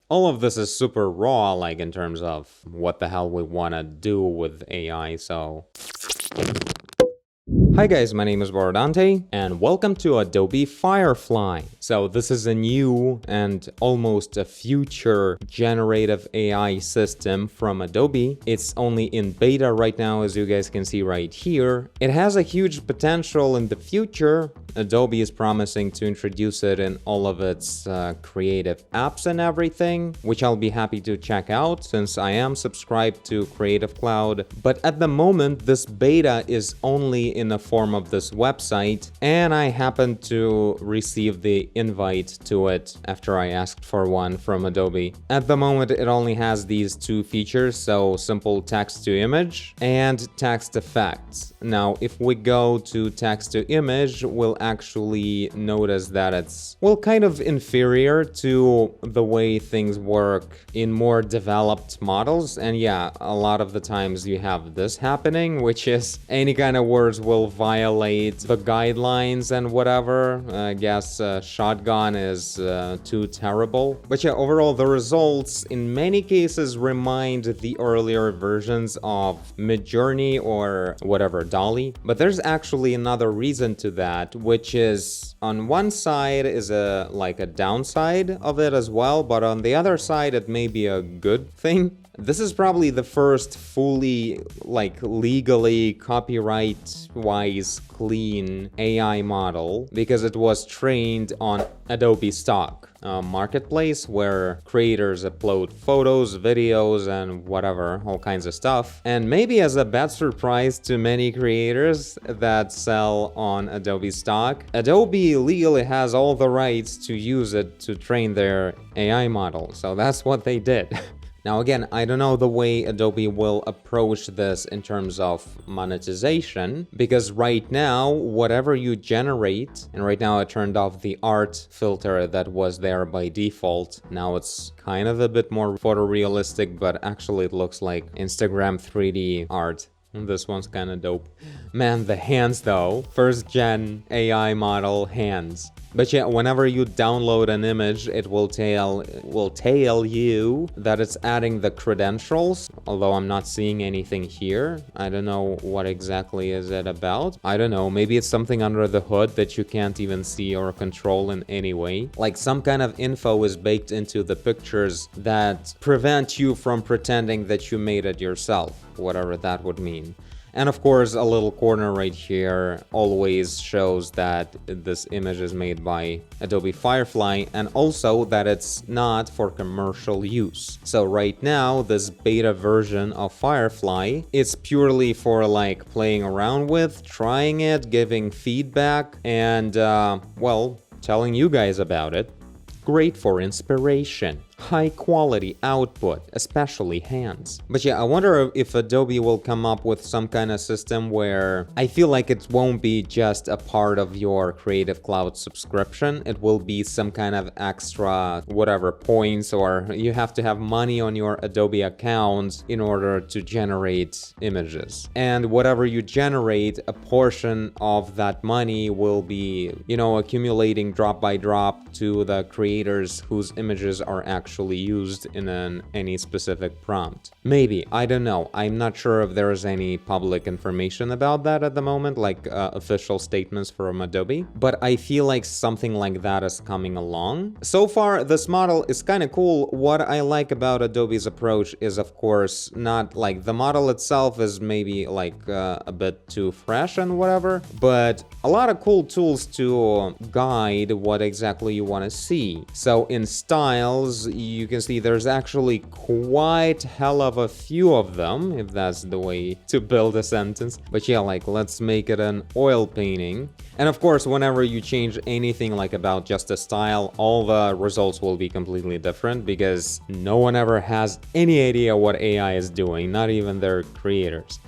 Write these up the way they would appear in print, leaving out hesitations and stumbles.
all of this is super raw, like in terms of what the hell we want to do with AI, so... Hi guys, my name is Borodante, and welcome to Adobe Firefly. So this is a new and almost a future generative AI system from Adobe. It's only in beta right now, as you guys can see right here. It has a huge potential in the future. Adobe is promising to introduce it in all of its creative apps and everything, which I'll be happy to check out since I am subscribed to Creative Cloud. But at the moment, this beta is only in the form of this website, and I happened to receive the invite to it after I asked for one from Adobe. At the moment, it only has these two features, so simple text to image and text effects. Now, if we go to text to image, we'll actually notice that it's, well, kind of inferior to the way things work in more developed models. And yeah, a lot of the times you have this happening, which is any kind of words will violate the guidelines and whatever. I guess shotgun is too terrible. But yeah, overall, the results in many cases remind the earlier versions of Midjourney or whatever, Dolly. But there's actually another reason to that, which is on one side is a downside of it as well, but on the other side it may be a good thing. This is probably the first fully, legally copyright-wise clean AI model because it was trained on Adobe Stock, a marketplace where creators upload photos, videos, and whatever, all kinds of stuff. And maybe as a bad surprise to many creators that sell on Adobe Stock, Adobe legally has all the rights to use it to train their AI model. So that's what they did. Now again, I don't know the way Adobe will approach this in terms of monetization, because right now, whatever you generate, and right now I turned off the art filter that was there by default. Now it's kind of a bit more photorealistic, but actually it looks like Instagram 3D art. This one's kind of dope. Man, the hands though. First gen AI model hands. But yeah, whenever you download an image, it will tell you that it's adding the credentials, although I'm not seeing anything here. I don't know what exactly is it about. I don't know, maybe it's something under the hood that you can't even see or control in any way. Like some kind of info is baked into the pictures that prevent you from pretending that you made it yourself, whatever that would mean. And of course, a little corner right here always shows that this image is made by Adobe Firefly, and also that it's not for commercial use. So right now, this beta version of Firefly, it's purely for playing around with, trying it, giving feedback, and well, telling you guys about it. Great for inspiration. High quality output, especially hands. But yeah, I wonder if Adobe will come up with some kind of system where I feel like it won't be just a part of your Creative Cloud subscription. It will be some kind of extra whatever points, or you have to have money on your Adobe account in order to generate images. And whatever you generate, a portion of that money will be, accumulating drop by drop to the creators whose images are actually used in any specific prompt. Maybe, I don't know. I'm not sure if there is any public information about that at the moment, official statements from Adobe, but I feel like something like that is coming along. So far, this model is kind of cool. What I like about Adobe's approach is, of course, not the model itself is maybe a bit too fresh and whatever, but a lot of cool tools to guide what exactly you want to see. So in styles, you can see there's actually quite hell of a few of them, if that's the way to build a sentence. But yeah, let's make it an oil painting. And of course, whenever you change anything about just a style, all the results will be completely different because no one ever has any idea what AI is doing, not even their creators.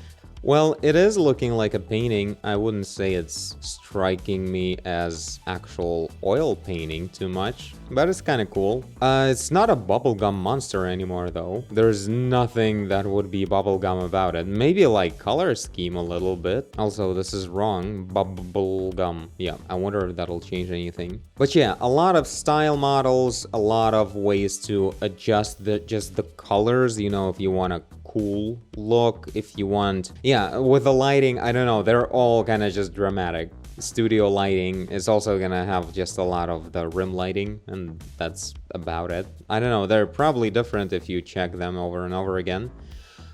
Well, it is looking like a painting. I wouldn't say it's striking me as actual oil painting too much, but it's kind of cool. It's not a bubblegum monster anymore though. There's nothing that would be bubblegum about it. Maybe like color scheme a little bit. Also, this is wrong. Bubblegum. Yeah, I wonder if that'll change anything. But yeah, a lot of style models, a lot of ways to adjust just the colors, you know, if you want a cool look, if you want, yeah, with the lighting, I don't know, they're all kind of just dramatic. Studio lighting is also gonna have just a lot of the rim lighting, and that's about it. I don't know, they're probably different if you check them over and over again.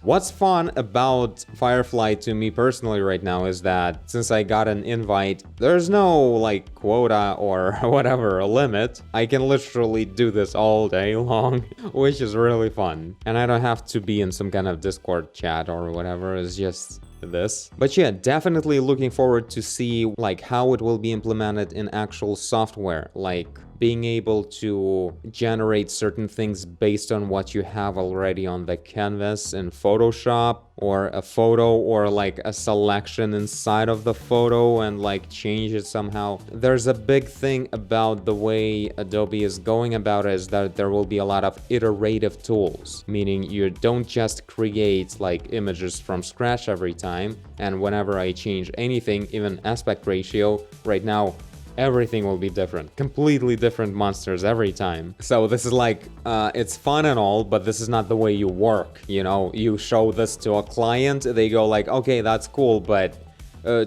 What's fun about Firefly to me personally right now is that since I got an invite, there's no like quota or whatever, a limit. I can literally do this all day long, which is really fun. And I don't have to be in some kind of Discord chat or whatever, it's just this. But yeah, definitely looking forward to see like how it will be implemented in actual software, like being able to generate certain things based on what you have already on the canvas in Photoshop, or a photo or like a selection inside of the photo and like change it somehow. There's a big thing about the way Adobe is going about it is that there will be a lot of iterative tools, meaning you don't just create like images from scratch every time, and whenever I change anything, even aspect ratio, right now everything will be different, completely different monsters every time. So this is like, it's fun and all, but this is not the way you work, you know? You show this to a client, they go like, okay, that's cool, but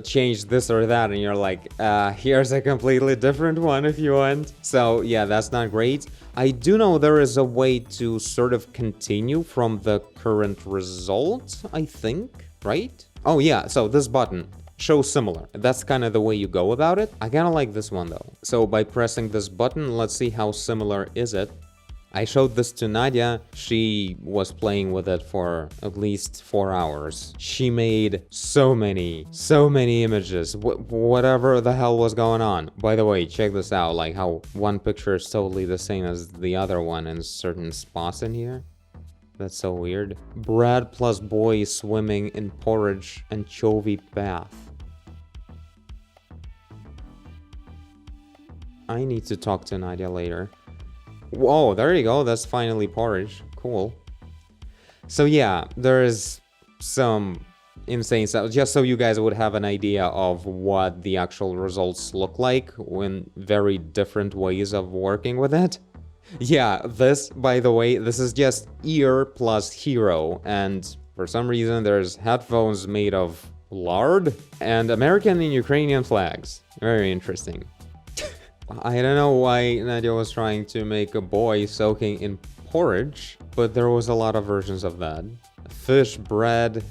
change this or that, and you're like, here's a completely different one if you want. So yeah, that's not great. I do know there is a way to sort of continue from the current result, I think, right? Oh yeah, so this button. Show similar. That's kind of the way you go about it. I kind of like this one though. So by pressing this button, let's see how similar is it. I showed this to Nadia. She was playing with it for at least 4 hours. She made so many images, whatever the hell was going on. By the way, check this out, like how one picture is totally the same as the other one in certain spots in here. That's so weird. Brad plus boy swimming in porridge anchovy bath. I need to talk to Nadia later. Whoa, there you go. That's finally porridge. Cool. So yeah, there's some insane stuff. Just so you guys would have an idea of what the actual results look like when very different ways of working with it. Yeah, this, by the way, this is just ear plus hero, and for some reason there's headphones made of lard and American and Ukrainian flags. Very interesting. I don't know why Nadia was trying to make a boy soaking in porridge, but there was a lot of versions of that. Fish, bread.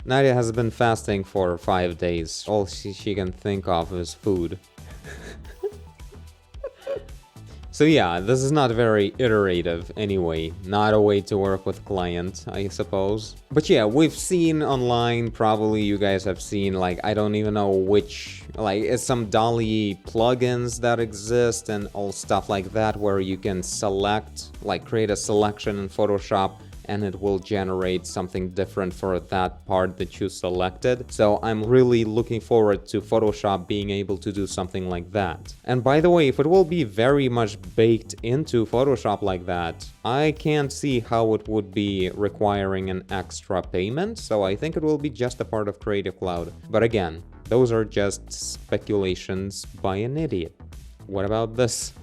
Nadia has been fasting for 5 days. All she can think of is food. So yeah, this is not very iterative anyway, not a way to work with clients, I suppose. But yeah, we've seen online, probably you guys have seen, like, I don't even know which, like, it's some DALL-E plugins that exist and all stuff like that, where you can select, like, create a selection in Photoshop, and it will generate something different for that part that you selected. So I'm really looking forward to Photoshop being able to do something like that. And by the way, if it will be very much baked into Photoshop like that, I can't see how it would be requiring an extra payment. So I think it will be just a part of Creative Cloud. But again, those are just speculations by an idiot. What about this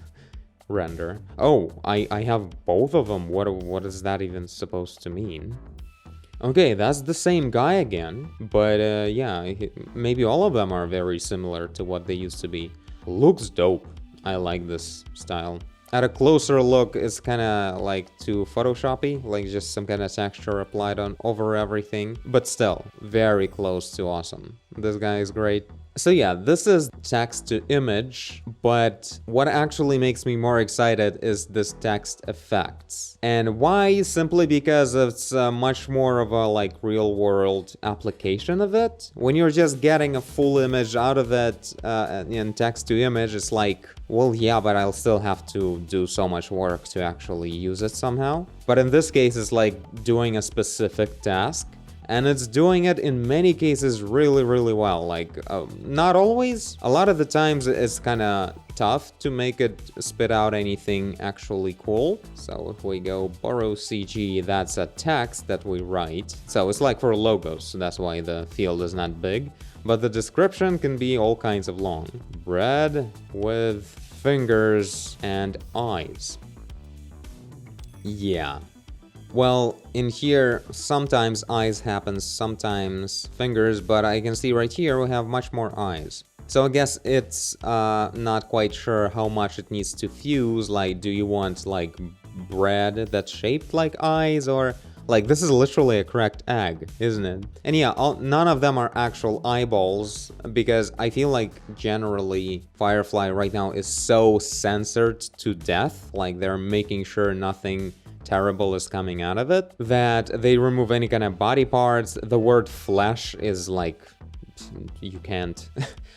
render? Oh, I have both of them. What is that even supposed to mean? Okay, that's the same guy again, but yeah, maybe all of them are very similar to what they used to be. Looks dope. I like this style. At a closer look, it's kind of like too Photoshoppy, like just some kind of texture applied on over everything, but still very close to awesome. This guy is great. So yeah, this is text to image, but what actually makes me more excited is this text effects. And why? Simply because it's much more of a like real world application of it. When you're just getting a full image out of it in text to image, it's like, well, yeah, but I'll still have to do so much work to actually use it somehow. But in this case, it's like doing a specific task. And it's doing it in many cases really, really well. Like, not always. A lot of the times it's kind of tough to make it spit out anything actually cool. So if we go borrow CG, that's a text that we write. So it's like for logos, so that's why the field is not big. But the description can be all kinds of long. Bread with fingers and eyes. Yeah. Well, in here, sometimes eyes happens, sometimes fingers, but I can see right here we have much more eyes. So I guess it's not quite sure how much it needs to fuse. Like, do you want like bread that's shaped like eyes, or like this is literally a correct egg, isn't it? And yeah, none of them are actual eyeballs, because I feel like generally Firefly right now is so censored to death, like they're making sure nothing terrible is coming out of it, that they remove any kind of body parts. The word flesh is like, you can't.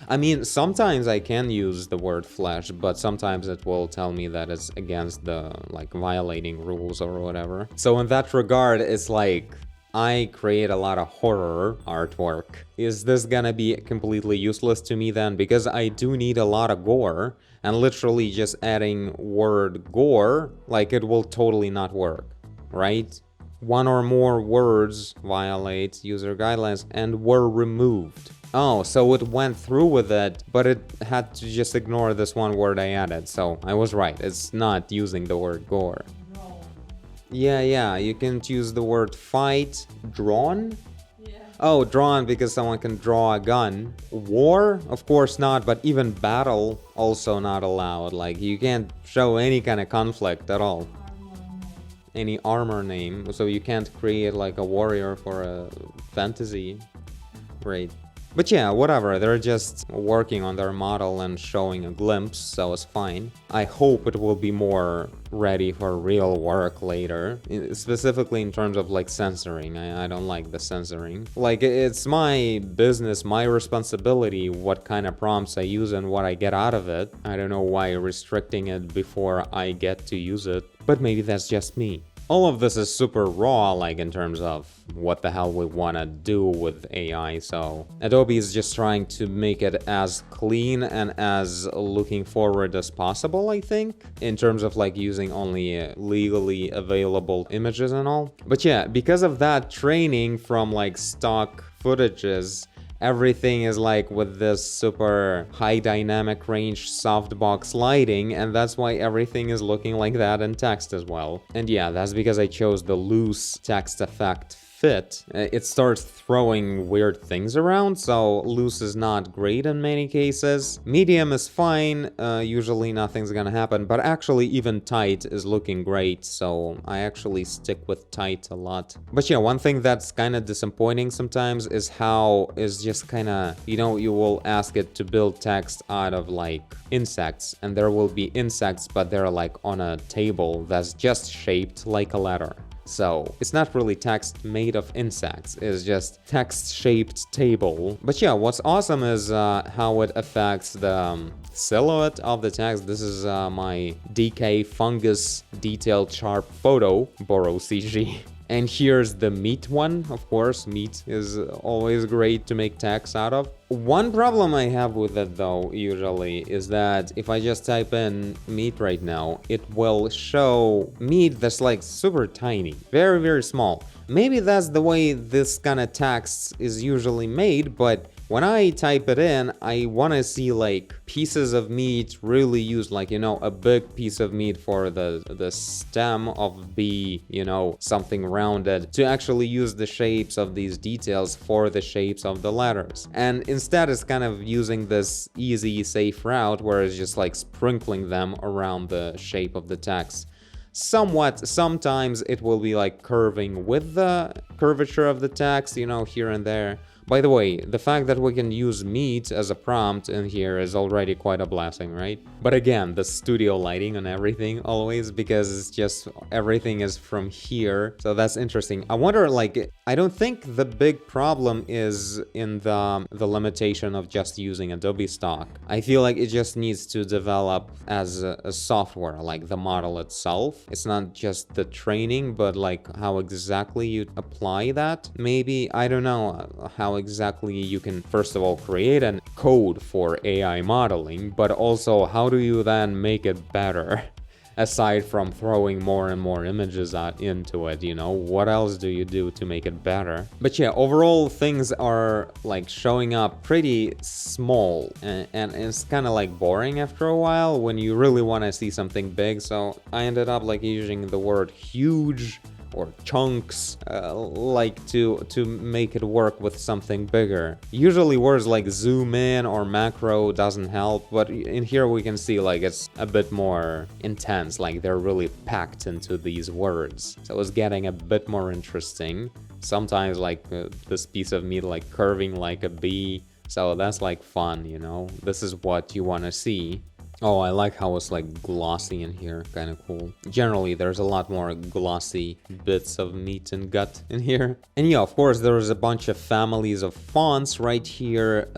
I mean, sometimes I can use the word flesh, but sometimes it will tell me that it's against the, like, violating rules or whatever. So in that regard, it's like, I create a lot of horror artwork. Is this gonna be completely useless to me then? Because I do need a lot of gore, and literally just adding word gore, like, it will totally not work, right? One or more words violate user guidelines and were removed. Oh, so it went through with it, but it had to just ignore this one word I added. So I was right, it's not using the word gore. Yeah, you can use the word fight. Drawn? Yeah. Oh, drawn because someone can draw a gun. War? Of course not, but even battle also not allowed. Like, you can't show any kind of conflict at all. Any armor name, so you can't create like a warrior for a fantasy. Great. But yeah, whatever, they're just working on their model and showing a glimpse, so it's fine. I hope it will be more ready for real work later, specifically in terms of like censoring. I don't like the censoring. Like, it's my business, my responsibility what kind of prompts I use and what I get out of it. I don't know why restricting it before I get to use it, but maybe that's just me. All of this is super raw, like in terms of what the hell we want to do with AI, so Adobe is just trying to make it as clean and as looking forward as possible, I think, in terms of like using only legally available images and all. But yeah, because of that training from like stock footages, everything is like with this super high dynamic range softbox lighting, and that's why everything is looking like that in text as well. And yeah, that's because I chose the loose text effect fit. It starts throwing weird things around, so loose is not great in many cases. Medium is fine, usually nothing's gonna happen, but actually even tight is looking great, so I actually stick with tight a lot. But yeah, one thing that's kind of disappointing sometimes is how it's just kind of, you know, you will ask it to build text out of like insects, and there will be insects, but they're like on a table that's just shaped like a letter. So it's not really text made of insects, it's just text-shaped table. But yeah, what's awesome is how it affects the silhouette of the text. This is my DK fungus detailed sharp photo, borrow CG. And here's the meat one, of course, meat is always great to make text out of. One problem I have with it though, usually, is that if I just type in meat right now, it will show meat that's like super tiny, very, very small. Maybe that's the way this kind of text is usually made, but when I type it in, I want to see like pieces of meat really used, like, you know, a big piece of meat for the stem of B, you know, something rounded, to actually use the shapes of these details for the shapes of the letters. And instead it's kind of using this easy, safe route where it's just like sprinkling them around the shape of the text. Somewhat, sometimes it will be like curving with the curvature of the text, you know, here and there. By the way, the fact that we can use meat as a prompt in here is already quite a blessing, right? But again, the studio lighting on everything always, because it's just everything is from here. So that's interesting. I wonder, like, I don't think the big problem is in the limitation of just using Adobe stock. I feel like it just needs to develop as a software, like the model itself. It's not just the training, but like how exactly you apply that. Maybe, I don't know how exactly you can, first of all, create a code for AI modeling, but also how do you then make it better? Aside from throwing more and more images out into it, you know, what else do you do to make it better? But yeah, overall things are like showing up pretty small, and it's kind of like boring after a while when you really want to see something big. So I ended up like using the word huge or chunks, like to make it work with something bigger. Usually words like zoom in or macro doesn't help, but in here we can see like it's a bit more intense, like they're really packed into these words. So it's getting a bit more interesting. Sometimes like this piece of meat like curving like a bee, so that's like fun, you know? This is what you want to see. Oh, I like how it's like glossy in here, kind of cool. Generally, there's a lot more glossy bits of meat and gut in here. And yeah, of course, there's a bunch of families of fonts right here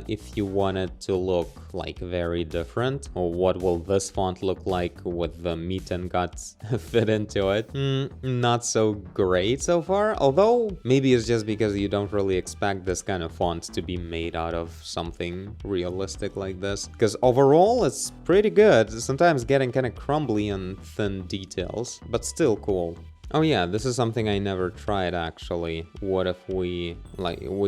if you want it to look like very different. Or what will this font look like with the meat and guts fit into it? Not so great so far, although maybe it's just because you don't really expect this kind of font to be made out of something realistic like this. Because overall, it's pretty good, sometimes getting kind of crumbly on thin details, but still cool. Oh yeah, this is something I never tried actually. What if we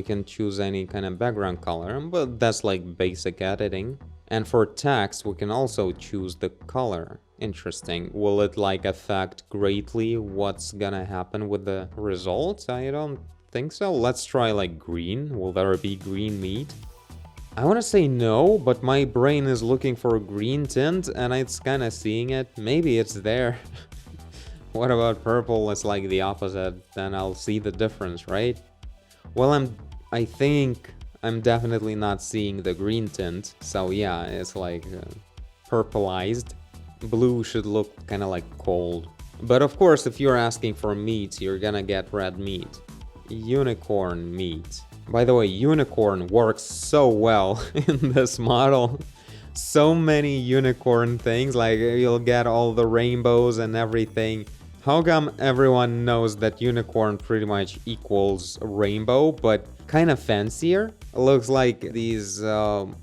can choose any kind of background color, but that's like basic editing. And for text, we can also choose the color. Interesting. Will it like affect greatly what's gonna happen with the results? I don't think so. Let's try like green. Will there be green meat? I want to say no, but my brain is looking for a green tint and it's kind of seeing it. Maybe it's there. What about purple? It's like the opposite. Then I'll see the difference, right? Well, I think I'm definitely not seeing the green tint. So yeah, it's like purplized. Blue should look kind of like cold. But of course, if you're asking for meat, you're gonna get red meat. Unicorn meat. By the way, unicorn works so well in this model. So many unicorn things, like you'll get all the rainbows and everything. How come everyone knows that unicorn pretty much equals rainbow, but kind of fancier? It looks like these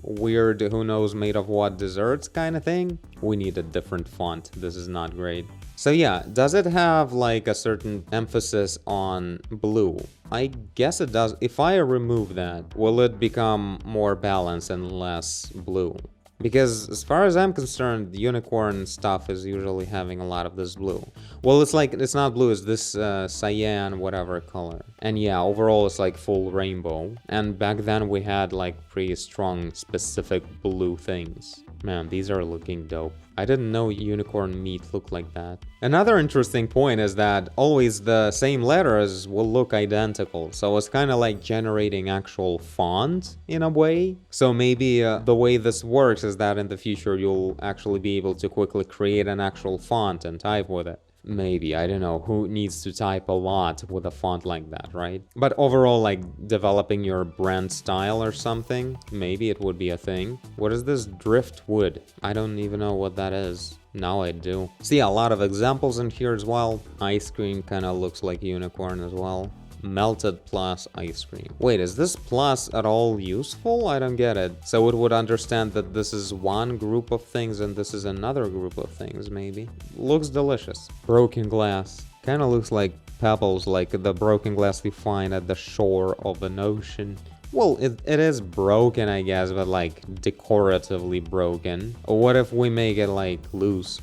weird who knows made of what desserts kind of thing. We need a different font. This is not great. So yeah, does it have like a certain emphasis on blue? I guess it does. If I remove that, will it become more balanced and less blue? Because as far as I'm concerned, the unicorn stuff is usually having a lot of this blue. Well, it's like, it's not blue, it's this cyan whatever color. And yeah, overall it's like full rainbow. And back then we had like pretty strong specific blue things. Man, these are looking dope. I didn't know unicorn meat looked like that. Another interesting point is that always the same letters will look identical. So it's kind of like generating actual font in a way. So maybe the way this works is that in the future you'll actually be able to quickly create an actual font and type with it. Maybe, I don't know, who needs to type a lot with a font like that, right? But overall, like developing your brand style or something, maybe it would be a thing. What is this driftwood? I don't even know what that is. Now I do. See, a lot of examples in here as well. Ice cream kind of looks like unicorn as well. Melted plus ice cream. Wait, is this plus at all useful? I don't get it. So it would understand that this is one group of things and this is another group of things, maybe. Looks delicious. Broken glass. Kind of looks like pebbles, like the broken glass we find at the shore of an ocean. Well, it is broken, I guess, but like decoratively broken. What if we make it like loose?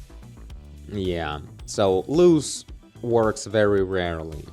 Yeah, so loose works very rarely.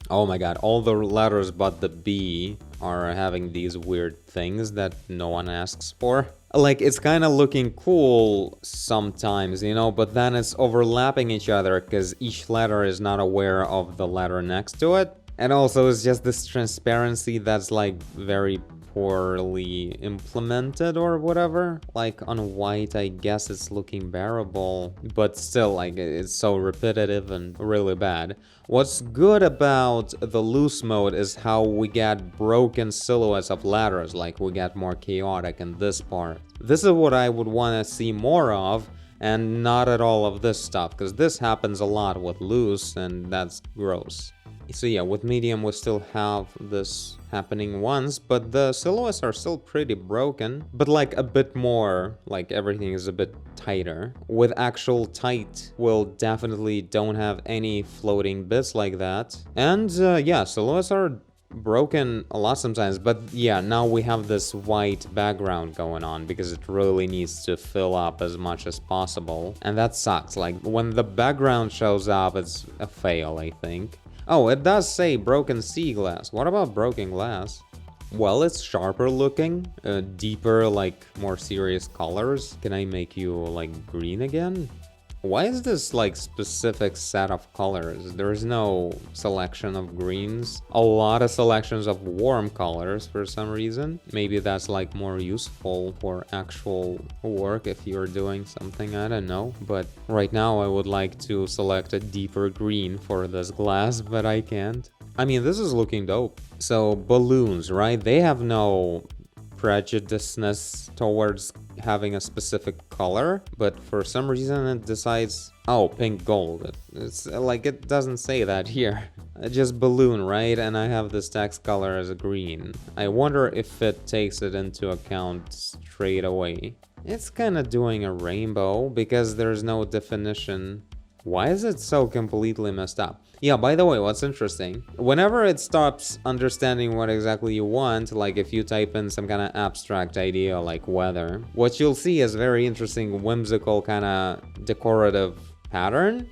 Oh my god, all the letters but the B are having these weird things that no one asks for. Like, it's kind of looking cool sometimes, you know, but then it's overlapping each other because each letter is not aware of the letter next to it. And also it's just this transparency that's like very poorly implemented or whatever. Like on white, I guess it's looking bearable, but still like it's so repetitive and really bad. What's good about the loose mode is how we get broken silhouettes of ladders, like we get more chaotic in this part. This is what I would want to see more of, and not at all of this stuff, because this happens a lot with loose and that's gross. So yeah, with medium we still have this happening once, but the silhouettes are still pretty broken, but like a bit more, like everything is a bit tighter. With actual tight, we'll definitely don't have any floating bits like that. And yeah, silhouettes are broken a lot sometimes, but yeah, now we have this white background going on because it really needs to fill up as much as possible, and that sucks. Like when the background shows up, it's a fail, I think. Oh, it does say broken sea glass. What about broken glass? Well, it's sharper looking, deeper, like more serious colors. Can I make you like green again? Why is this like specific set of colors? There's no selection of greens. A lot of selections of warm colors for some reason. Maybe that's like more useful for actual work if you're doing something, I don't know. But right now I would like to select a deeper green for this glass, but I can't. I mean, this is looking dope. So balloons, right? They have no prejudiceness towards having a specific color, but for some reason it decides, oh, pink gold. It's like, it doesn't say that here. Just balloon, right? And I have this text color as a green. I wonder if it takes it into account straight away. It's kind of doing a rainbow because there's no definition. Why is it so completely messed up? Yeah, by the way, what's interesting, whenever it stops understanding what exactly you want, like if you type in some kind of abstract idea like weather, what you'll see is very interesting, whimsical kind of decorative pattern.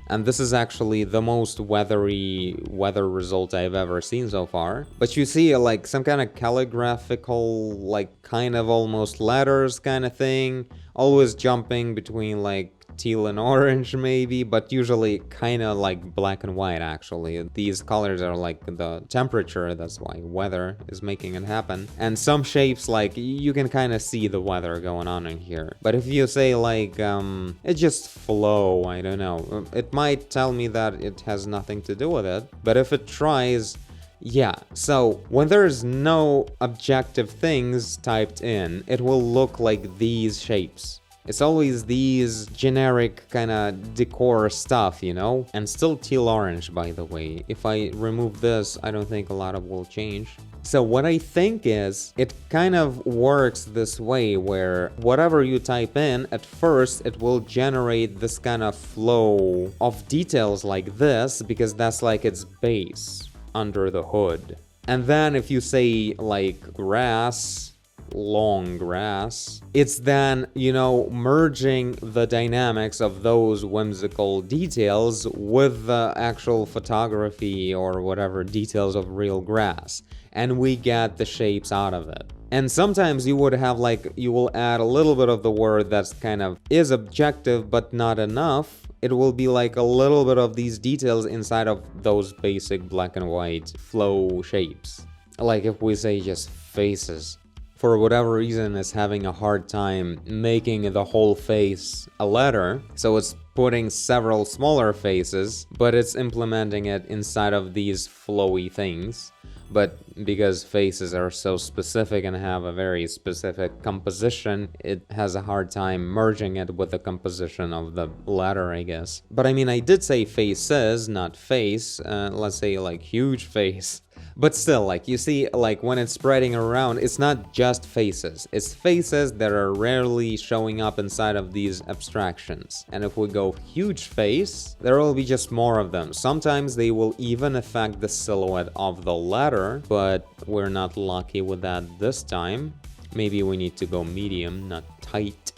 And this is actually the most weathery weather result I've ever seen so far. But you see like some kind of calligraphical, like kind of almost letters kind of thing, always jumping between like teal and orange maybe, but usually kind of like black and white actually. These colors are like the temperature, that's why weather is making it happen. And some shapes, like you can kind of see the weather going on in here. But if you say like it just flow, I don't know, it might tell me that it has nothing to do with it. But if it tries, yeah, so when there's no objective things typed in, it will look like these shapes. It's always these generic kind of decor stuff, you know? And still teal orange, by the way. If I remove this, I don't think a lot of will change. So what I think is, it kind of works this way where whatever you type in, at first it will generate this kind of flow of details like this, because that's like its base under the hood. And then if you say like grass, long grass, it's then, you know, merging the dynamics of those whimsical details with the actual photography or whatever details of real grass, and we get the shapes out of it. And sometimes you would have like, you will add a little bit of the word that's kind of is objective but not enough. It will be like a little bit of these details inside of those basic black and white flow shapes. Like if we say just faces, for whatever reason is having a hard time making the whole face a letter, so it's putting several smaller faces, but it's implementing it inside of these flowy things. But because faces are so specific and have a very specific composition, it has a hard time merging it with the composition of the letter, I guess. But I mean, I did say faces, not face. Let's say like huge face. But still, like you see, like when it's spreading around, it's not just faces. It's faces that are rarely showing up inside of these abstractions. And if we go huge face, there will be just more of them. Sometimes they will even affect the silhouette of the letter, but we're not lucky with that this time. Maybe we need to go medium, not tight.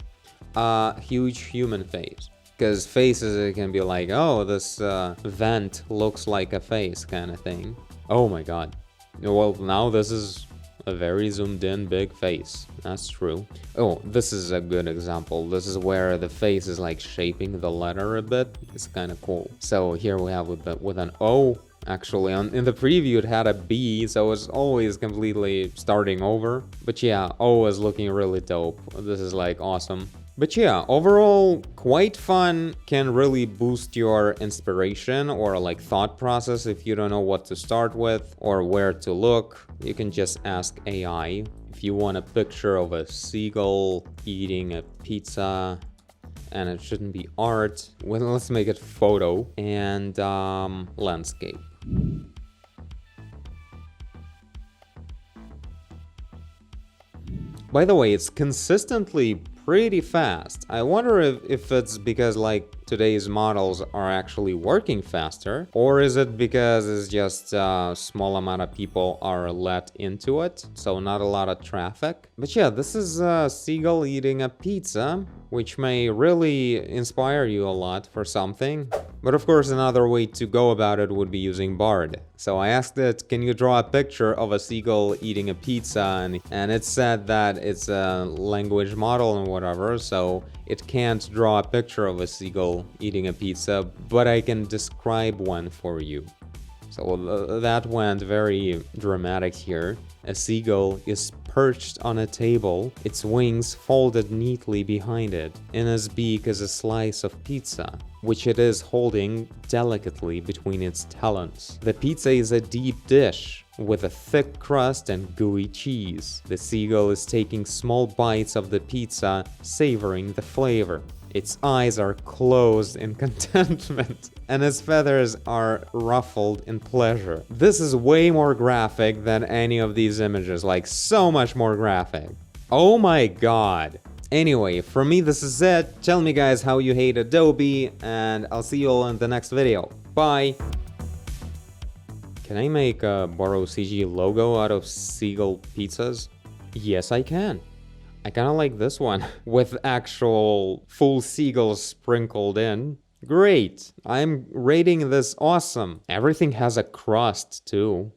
Huge human face. Because faces, it can be like, oh, this vent looks like a face kind of thing. Oh my god. Well, now this is a very zoomed in big face. That's true. Oh, this is a good example. This is where the face is like shaping the letter a bit. It's kind of cool. So here we have with an O, Actually, in the preview it had a B, so it's always completely starting over. But yeah, O is looking really dope. This is like awesome. But yeah, overall, quite fun, can really boost your inspiration or like thought process if you don't know what to start with or where to look. You can just ask AI. If you want a picture of a seagull eating a pizza, and it shouldn't be art, well, let's make it photo and landscape. By the way, it's consistently pretty fast. I wonder if it's because like today's models are actually working faster, or is it because it's just a small amount of people are let into it, so not a lot of traffic. But yeah, this is a seagull eating a pizza, which may really inspire you a lot for something. But of course, another way to go about it would be using Bard. So I asked it, can you draw a picture of a seagull eating a pizza? And it said that it's a language model and whatever, so it can't draw a picture of a seagull eating a pizza, but I can describe one for you. So that went very dramatic here. A seagull is perched on a table, its wings folded neatly behind it. In its beak is a slice of pizza, which it is holding delicately between its talons. The pizza is a deep dish with a thick crust and gooey cheese. The seagull is taking small bites of the pizza, savoring the flavor. Its eyes are closed in contentment, and its feathers are ruffled in pleasure. This is way more graphic than any of these images, like so much more graphic. Oh my god. Anyway, for me this is it. Tell me guys how you hate Adobe, and I'll see you all in the next video. Bye! Can I make a Borrow CG logo out of seagull pizzas? Yes, I can. I kind of like this one, with actual full seagulls sprinkled in. Great! I'm rating this awesome. Everything has a crust, too.